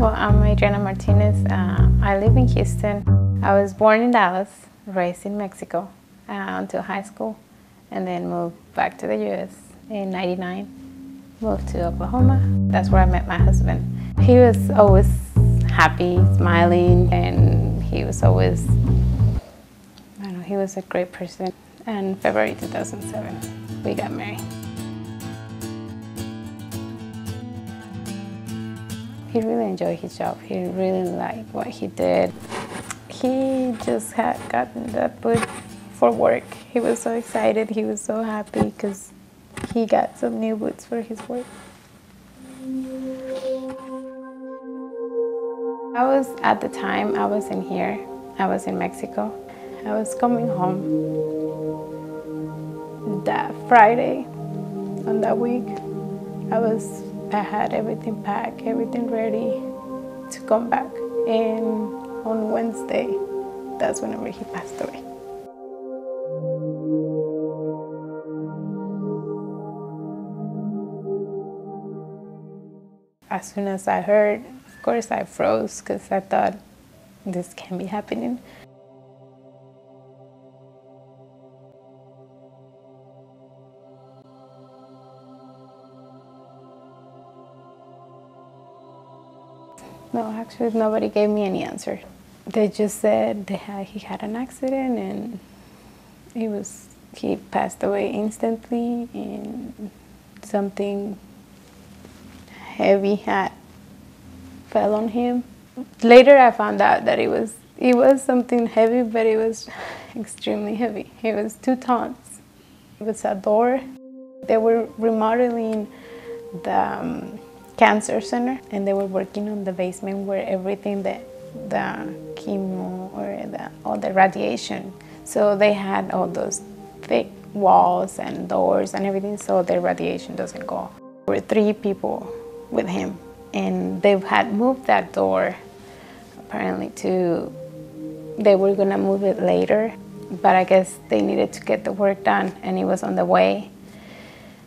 Well, I'm Orestes Martinez. I live in Houston. I was born in Dallas, raised in Mexico until high school, and then moved back to the U.S. in '99. Moved to Oklahoma. That's where I met my husband. He was always happy, smiling, and he was always, I don't know, he was a great person. And February 2007, we got married. He really enjoyed his job. He really liked what he did. He just had gotten that boot for work. He was so excited. He was so happy because he got some new boots for his work. At the time, I was in here. I was in Mexico. I was coming home that Friday on that week. I had everything packed, everything ready to come back. And on Wednesday, that's whenever he passed away. As soon as I heard, of course I froze because I thought, this can't be happening. No, actually nobody gave me any answer. They just said he had an accident and he passed away instantly, and something heavy fell on him. Later I found out that it was something heavy, but it was extremely heavy. It was 2 tons. It was a door. They were remodeling the cancer center, and they were working on the basement where everything the chemo or all the radiation. So they had all those thick walls and doors and everything, so the radiation doesn't go. There were 3 people with him, and they had moved that door apparently they were gonna move it later, but I guess they needed to get the work done and it was on the way.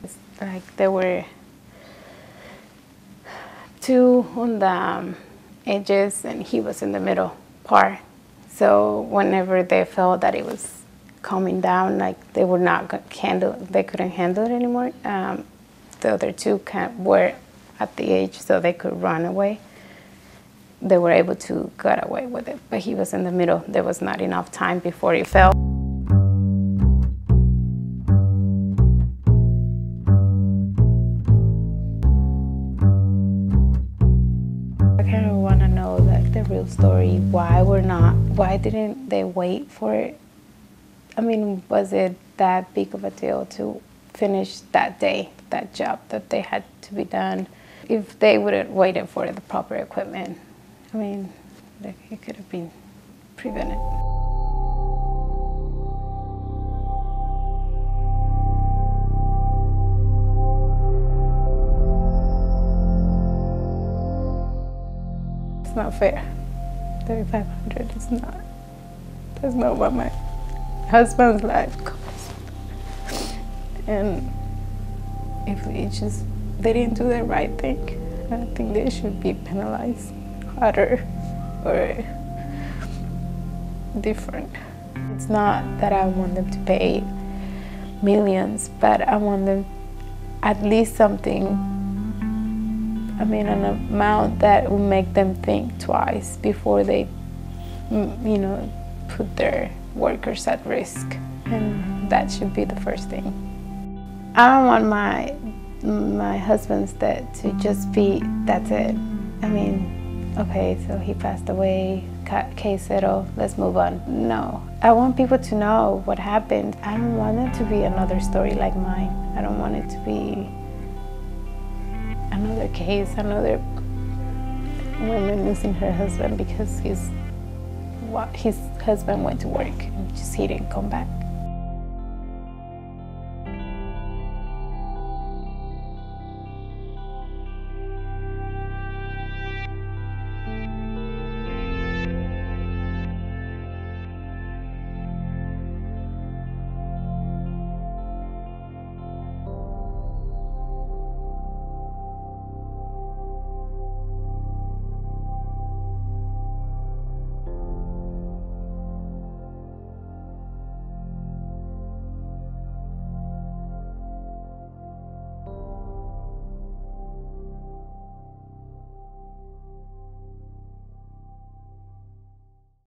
It's like there were 2 on the edges and he was in the middle part. So whenever they felt that it was coming down, like they couldn't handle it anymore. The other 2 were at the edge, so they could run away. They were able to get away with it, but he was in the middle. There was not enough time before he fell. I kind of want to know the real story. Why didn't they wait for it? I mean, was it that big of a deal to finish that day, that job that they had to be done? If they would have waited for the proper equipment, I mean, it could have been prevented. It's not fair. $3,500 is not. That's not what my husband's life cost. And if they didn't do the right thing, I think they should be penalized harder or different. It's not that I want them to pay millions, but I want them at least something, I mean, an amount that will make them think twice before they, put their workers at risk. And that should be the first thing. I don't want my husband's death to just be, that's it. I mean, okay, so he passed away, case settled, let's move on. No, I want people to know what happened. I don't want it to be another story like mine. I don't want it to be another case, another woman losing her husband because his husband went to work and he didn't come back.